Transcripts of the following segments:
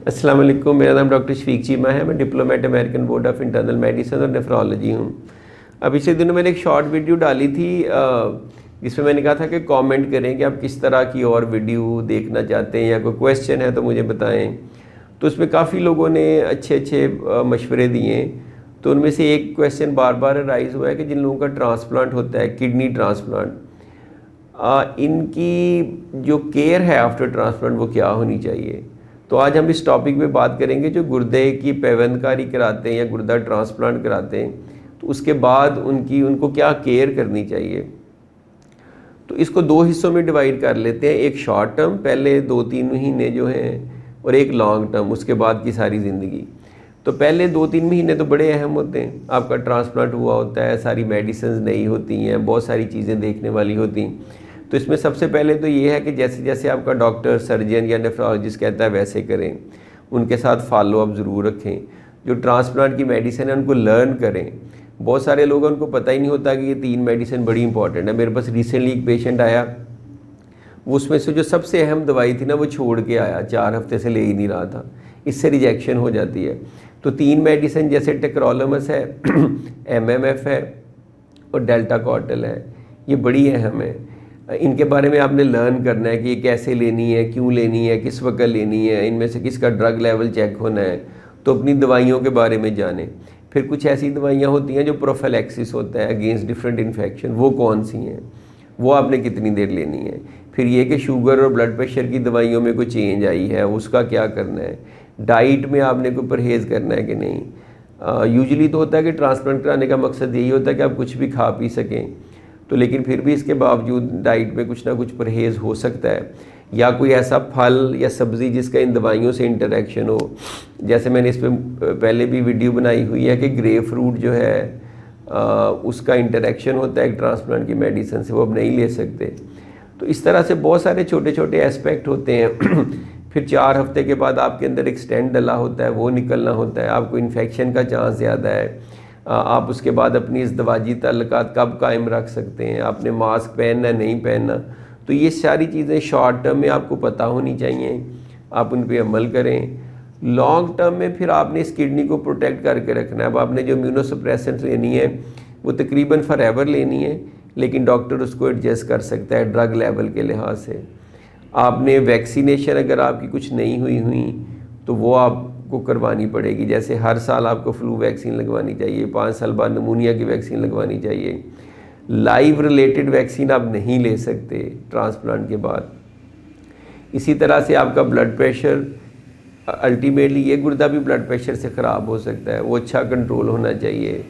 अस्सलाम वालेकुम, मेरा नाम डॉक्टर शफीक चीमा है। मैं diplomat American board of internal medicine और नेफ्रोलॉजी हूँ। अब पिछले दिनों मैंने एक शॉर्ट वीडियो डाली थी जिसमें मैंने कहा था कि कमेंट करें कि आप किस तरह की और वीडियो देखना चाहते हैं या कोई क्वेश्चन है तो मुझे बताएं। तो उसमें काफ़ी लोगों ने अच्छे अच्छे मशवरे दिए। तो उनमें से एक क्वेश्चन बार बार राइज़ हुआ है कि जिन लोगों का ट्रांसप्लांट होता है, किडनी ट्रांसप्लांट, इनकी जो केयर है आफ्टर ट्रांसप्लांट वो क्या होनी चाहिए। तो आज हम इस टॉपिक पे बात करेंगे जो गुर्दे की पैवंदकारी कराते हैं या गुर्दा ट्रांसप्लांट कराते हैं, तो उसके बाद उनको क्या केयर करनी चाहिए। तो इसको दो हिस्सों में डिवाइड कर लेते हैं, एक शॉर्ट टर्म पहले 2-3 महीने जो हैं, और एक लॉन्ग टर्म उसके बाद की सारी ज़िंदगी। तो पहले 2-3 महीने तो बड़े अहम होते हैं। आपका ट्रांसप्लांट हुआ होता है, सारी मेडिसिन नई होती हैं, बहुत सारी चीज़ें देखने वाली होती हैं। तो इसमें सबसे पहले तो ये है कि जैसे जैसे आपका डॉक्टर, सर्जन या नेफ्रोलॉजिस्ट कहता है वैसे करें। उनके साथ फॉलो अप ज़रूर रखें। जो ट्रांसप्लांट की मेडिसिन है उनको लर्न करें। बहुत सारे लोग उनको पता ही नहीं होता कि ये 3 मेडिसिन बड़ी इंपॉर्टेंट है। मेरे पास रिसेंटली एक पेशेंट आया, वो उसमें से जो सबसे अहम दवाई थी ना वो छोड़ के आया, 4 हफ्ते से ले ही नहीं रहा था। इससे रिजेक्शन हो जाती है। तो 3 मेडिसिन जैसे टेक्रोलमस है MMF है और डेल्टा कॉर्टल है, ये बड़ी अहम है। इनके बारे में आपने लर्न करना है कि ये कैसे लेनी है, क्यों लेनी है, किस वक्त लेनी है, इनमें से किसका ड्रग लेवल चेक होना है। तो अपनी दवाइयों के बारे में जानें। फिर कुछ ऐसी दवाइयाँ होती हैं जो प्रोफिलैक्सिस होता है अगेंस्ट डिफरेंट इन्फेक्शन, वो कौन सी हैं, वो आपने कितनी देर लेनी है। फिर ये कि शुगर और ब्लड प्रेशर की दवाइयों में कोई चेंज आई है, उसका क्या करना है। डाइट में आपने कोई परहेज़ करना है कि नहीं। यूजुअली तो होता है कि ट्रांसप्लांट कराने का मकसद यही होता है कि आप कुछ भी खा पी सकें, तो लेकिन फिर भी इसके बावजूद डाइट में कुछ ना कुछ परहेज़ हो सकता है, या कोई ऐसा फल या सब्ज़ी जिसका इन दवाइयों से इंटरेक्शन हो। जैसे मैंने इस पर पहले भी वीडियो बनाई हुई है कि ग्रेप फ्रूट जो है उसका इंटरेक्शन होता है एक ट्रांसप्लांट की मेडिसिन से, वो अब नहीं ले सकते। तो इस तरह से बहुत सारे छोटे छोटे एस्पेक्ट होते हैं। फिर 4 हफ्ते के बाद आपके अंदर एक स्टेंट डला होता है, वो निकलना होता है। आपको इन्फेक्शन का चांस ज़्यादा है। आप उसके बाद अपनी इस दवाजी ताल्लुकात कब कायम रख सकते हैं, आपने मास्क पहनना नहीं पहनना। तो ये सारी चीज़ें शॉर्ट टर्म में आपको पता होनी चाहिए, आप उन पर अमल करें। लॉन्ग टर्म में फिर आपने इस किडनी को प्रोटेक्ट करके रखना है। अब आपने जो इम्यूनोसप्रेसेंट्स लेनी है वो तकरीबन फॉरएवर लेनी है, लेकिन डॉक्टर उसको एडजस्ट कर सकता है ड्रग लेवल के लिहाज से। आपने वैक्सीनेशन अगर आपकी कुछ नहीं हुई तो वो आपको करवानी पड़ेगी। जैसे हर साल आपको फ्लू वैक्सीन लगवानी चाहिए, 5 साल बाद नमूनिया की वैक्सीन लगवानी चाहिए। लाइव रिलेटेड वैक्सीन आप नहीं ले सकते ट्रांसप्लांट के बाद। इसी तरह से आपका ब्लड प्रेशर, अल्टीमेटली ये गुर्दा भी ब्लड प्रेशर से ख़राब हो सकता है, वो अच्छा कंट्रोल होना चाहिए।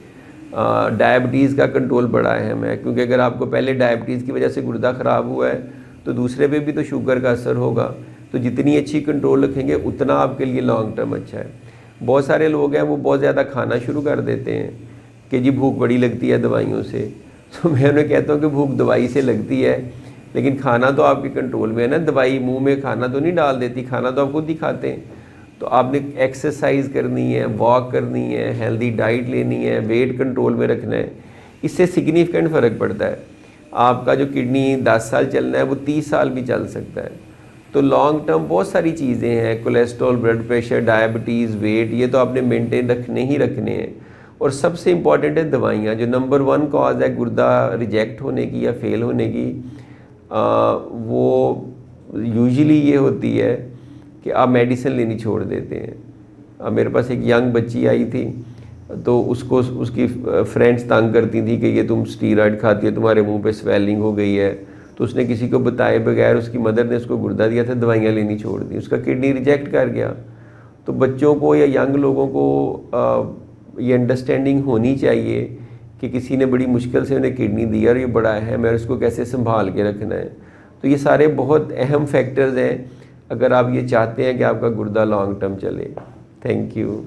डायबिटीज़ का कंट्रोल बड़ा अहम है, क्योंकि अगर आपको पहले डायबिटीज़ की वजह से गुर्दा ख़राब हुआ है तो दूसरे पे भी तो शुगर का असर होगा। तो जितनी अच्छी कंट्रोल रखेंगे उतना आपके लिए लॉन्ग टर्म अच्छा है। बहुत सारे लोग हैं वो बहुत ज़्यादा खाना शुरू कर देते हैं कि जी भूख बड़ी लगती है दवाइयों से। तो मैं उन्हें कहता हूँ कि भूख दवाई से लगती है, लेकिन खाना तो आपके कंट्रोल में है ना। दवाई मुंह में खाना तो नहीं डाल देती, खाना तो आप खुद ही खाते हैं। तो आपने एक्सरसाइज करनी है, वॉक करनी है, हेल्दी डाइट लेनी है, वेट कंट्रोल में रखना है। इससे सिग्निफिकेंट फ़र्क पड़ता है। आपका जो किडनी 10 साल चलना है वो 30 साल भी चल सकता है। तो लॉन्ग टर्म बहुत सारी चीज़ें हैं, cholesterol, blood pressure, diabetes, weight, ये तो आपने मेंटेन रखने ही रखने हैं। और सबसे इम्पॉर्टेंट है दवाइयाँ। जो नंबर 1 कॉज है गुर्दा रिजेक्ट होने की या फेल होने की, वो यूजुअली ये होती है कि आप मेडिसिन लेनी छोड़ देते हैं। मेरे पास एक यंग बच्ची आई थी, तो उसको उसकी फ्रेंड्स तंग करती थी कि ये तुम स्टीरॉयड खाती है, तुम्हारे मुंह पे स्वेलिंग हो गई है। तो उसने किसी को बताए बगैर, उसकी मदर ने उसको गुर्दा दिया था, दवाइयाँ लेनी छोड़ दी, उसका किडनी रिजेक्ट कर गया। तो बच्चों को या यंग लोगों को ये अंडरस्टैंडिंग होनी चाहिए कि किसी ने बड़ी मुश्किल से उन्हें किडनी दी और ये बड़ा अहम है और इसको कैसे संभाल के रखना है। तो ये सारे बहुत अहम फैक्टर्स हैं अगर आप ये चाहते हैं कि आपका गुर्दा लॉन्ग टर्म चले। Thank you.